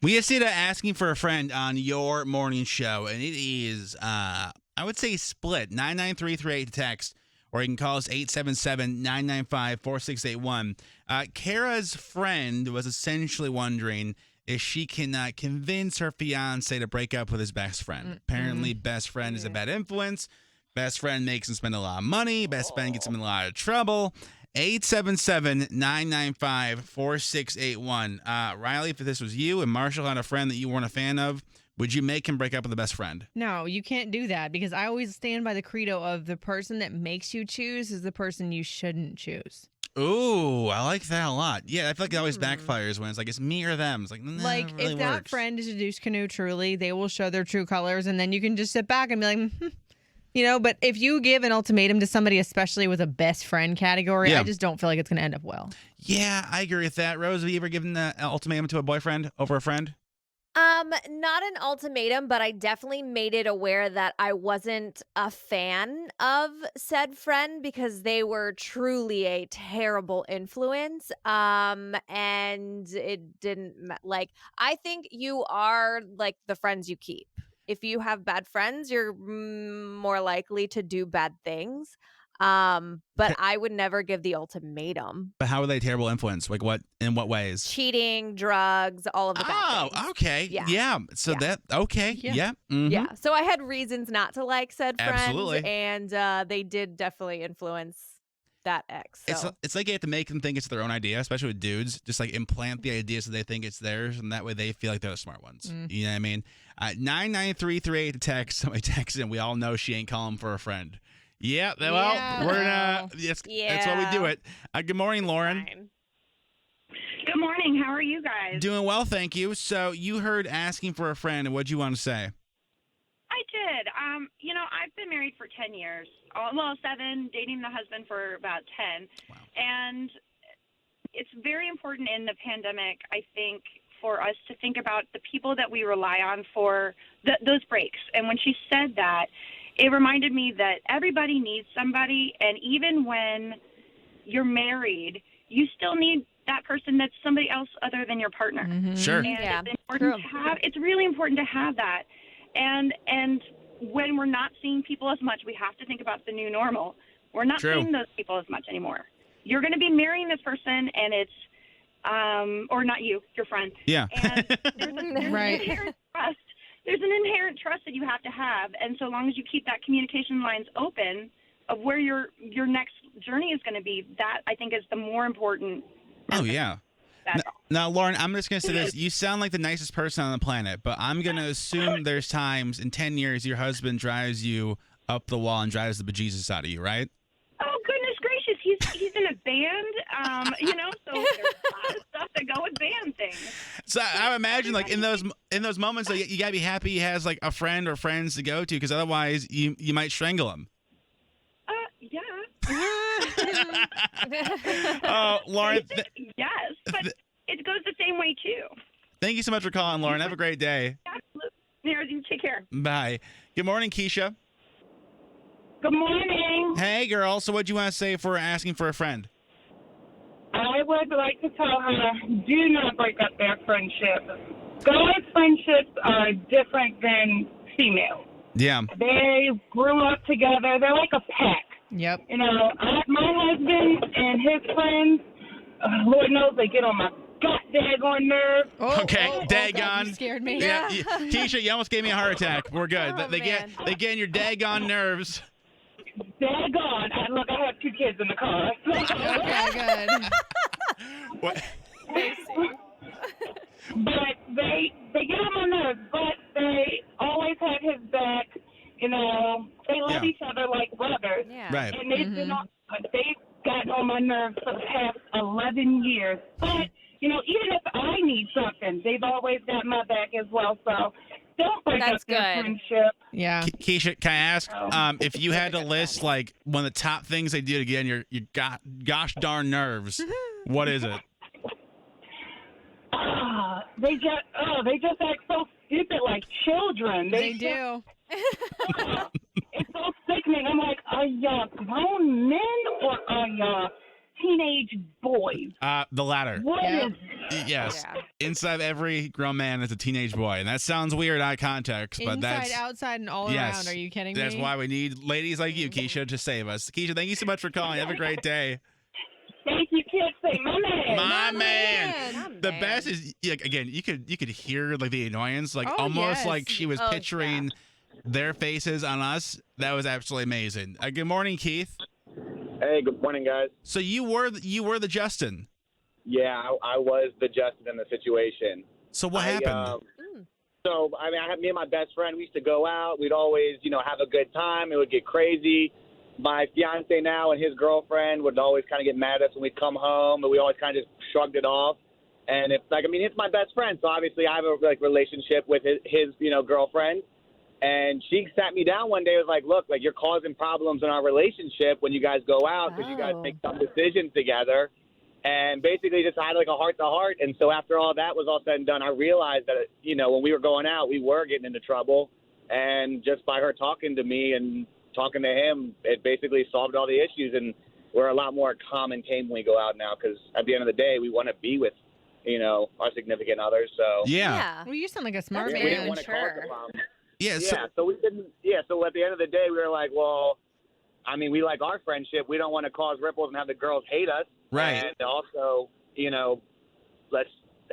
We just did asking for a friend on your morning show, and it is, I would say split 99338 to text, or you can call us 877-995-4681. Kara's friend was essentially wondering if she can convince her fiance to break up with his best friend. Apparently, best friend is a bad influence. Best friend makes him spend a lot of money. Best friend gets him in a lot of trouble. 877-995-4681. Riley, if this was you and Marshall had a friend that you weren't a fan of, would you make him break up with a best friend? No, you can't do that because I always stand by the credo of the person that makes you choose is the person you shouldn't choose. Ooh, I like that a lot. Yeah, I feel like it always backfires when it's like, it's me or them. It's like, nah, Like, it really if that works. friend is a douche canoe truly, they will show their true colors, and then you can just sit back and be like, but if you give an ultimatum to somebody, especially with a best friend category, Yeah. I just don't feel like it's going to end up well. Yeah, I agree with that. Rose, have you ever given the ultimatum to a boyfriend over a friend? Not an ultimatum, but I definitely made it aware that I wasn't a fan of said friend because they were truly a terrible influence. And it didn't I think you are like the friends you keep. If you have bad friends, you're more likely to do bad things. But I would never give the ultimatum. But how are they a terrible influence? Like what? In what ways? Cheating, drugs, all of the bad things. Oh, okay. Yeah. So Yeah. okay. Yeah. Mhm. Yeah. So I had reasons not to like said friends. Absolutely. And they did definitely influence that ex. So. It's like you have to make them think it's their own idea, especially with dudes. Just like implant the idea so they think it's theirs, and that way they feel like they're the smart ones. You know what I mean? 99338 to text. Somebody texted, and we all know she ain't calling for a friend. Yeah, well, we're gonna. That's why we do it. Good morning, Lauren. Fine. Good morning. How are you guys? Doing well, thank you. So you heard asking for a friend, and what'd you want to say? I did. I've been married for 10 years. 7, dating the husband for about 10. Wow. And it's very important in the pandemic, I think, for us to think about the people that we rely on for those breaks. And when she said that, it reminded me that everybody needs somebody. And even when you're married, you still need that person that's somebody else other than your partner. Sure. And it's important to have. It's really important to have that. And when we're not seeing people as much, we have to think about the new normal. We're not seeing those people as much anymore. You're going to be marrying this person, and it's or not you, your friend. Yeah. And there's an inherent trust. There's an inherent trust that you have to have, and so long as you keep that communication lines open of where your next journey is going to be, that I think is the more important. Oh yeah. Now, Lauren, I'm just going to say this. You sound like the nicest person on the planet, but I'm going to assume there's times in 10 years your husband drives you up the wall and drives the bejesus out of you, right? Oh, goodness gracious. He's in a band, so there's a lot of stuff that go with band things. So I would imagine, like, in those moments, like, you got to be happy he has, like, a friend or friends to go to, because otherwise you might strangle him. Yeah. Oh, Lauren. Yes, but it goes the same way, too. Thank you so much for calling, Lauren. Have a great day. Absolutely. You take care. Bye. Good morning, Keisha. Good morning. Hey, girl. So what'd you want to say for asking for a friend? I would like to tell her, do not break up their friendship. Guys' friendships are different than female. Yeah. They grew up together. They're like a pack. Yep. My husband and his friends, Lord knows they get on my daggone nerves. Daggone. God, you scared me. Yeah. Keisha, you almost gave me a heart attack. We're good. Oh, they get in your daggone nerves. Daggone. Look, I have 2 kids in the car. Okay, good. What? But they get on my nerves, but they always have his back. They love each other like brothers. Yeah. Right. And they've gotten on my nerves for the past 11 years. But, even if I need something, they've always got my back as well. So don't break up their friendship. Yeah. Keisha, can I ask, if you had to list, like, one of the top things they do to get on your gosh darn nerves, what is it? They just act so stupid like children. They do. It's so sickening. I'm like, are y'all grown men or are y'all teenage boys. The latter. What Yep. is Yes. Yeah. Inside every grown man is a teenage boy, and that sounds weird out of context, but Inside, that's outside, and all yes, around. Are you kidding that's me? why we need ladies like you, Keisha, to save us. Keisha, thank you so much for calling. Have a great day. Thank you, kids. Say, my man. My man. Man. The best is again, you could hear like the annoyance, like Oh, almost yes. like she was Oh, picturing their faces on us. That was absolutely amazing. Good morning, Keith. Hey, good morning, guys. So you were the Justin. Yeah, I was the Justin in the situation. So what happened? So, I mean, me and my best friend, we used to go out. We'd always, have a good time. It would get crazy. My fiance now and his girlfriend would always kind of get mad at us when we'd come home, but we always kind of just shrugged it off. And it's it's my best friend, so obviously I have a relationship with his girlfriend. And she sat me down one day and was like, look, you're causing problems in our relationship when you guys go out because you guys make some decisions together. And basically just had a heart-to-heart. And so after all that was all said and done, I realized that, when we were going out, we were getting into trouble. And just by her talking to me and talking to him, it basically solved all the issues. And we're a lot more calm and tame when we go out now because at the end of the day, we want to be with, our significant others. So Yeah. Well, you sound like a smart That's we man. didn't want to cause Sure. a problem. Yeah. So we didn't. Yeah. So at the end of the day, we were like, well, we like our friendship. We don't want to cause ripples and have the girls hate us. Right. And also, let's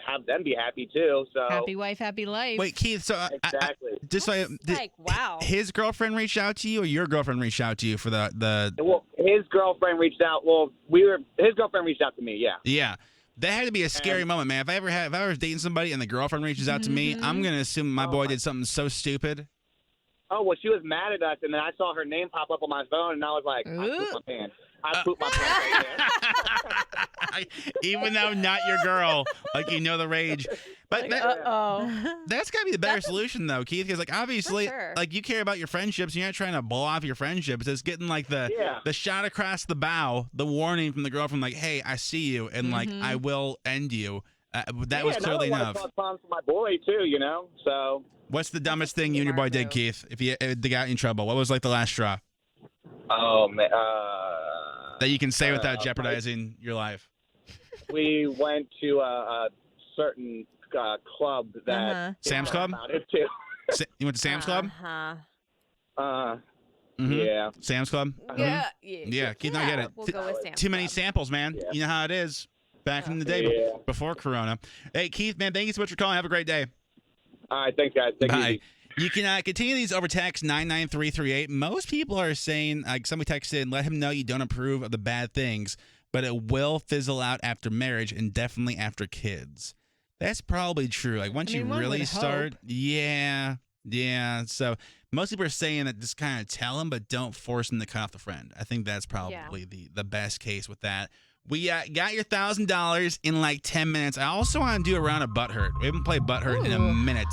have them be happy too. So Happy wife, happy life. Wait, Keith. So exactly. Wow. his girlfriend reached out to you, or your girlfriend reached out to you for the? Well, his girlfriend reached out. Well, his girlfriend reached out to me. Yeah. Yeah. That had to be a scary moment, man. If I was dating somebody and the girlfriend reaches out to me, I'm gonna assume my boy did something so stupid. Oh well, she was mad at us, and then I saw her name pop up on my phone, and I was like, I pooped my pants. I pooped my pants right there. Even though not your girl, the rage. But that's gotta be the better solution though, Keith, because obviously, sure. you care about your friendships. You're not trying to blow off your friendships. It's getting the shot across the bow, the warning from the girlfriend, hey, I see you, and I will end you. That was clearly enough. I for my boy too, So what's the dumbest thing you and your boy did, Keith? If they got in trouble, what was the last straw? Oh man. That you can say without jeopardizing your life. We went to a certain club that Sam's Club? about it too. You went to Sam's Club? Uh-huh. Yeah. Sam's Club? Yeah. Yeah, Keith, I get it. We'll go with Sam. Too many samples, man. Yeah. You know how it is. Back in the day, Yeah. before Corona. Hey, Keith, man, thank you so much for calling. Have a great day. All right, thanks, guys. Take it Bye. easy. You can continue these over text 99338. Most people are saying, somebody texted, let him know you don't approve of the bad things, but it will fizzle out after marriage and definitely after kids. That's probably true. Once you one really would start, yeah. So most people are saying that just kind of tell him, but don't force him to cut off the friend. I think that's probably the best case with that. We got your $1,000 in 10 minutes. I also want to do a round of Butthurt. We haven't played Butthurt in a minute.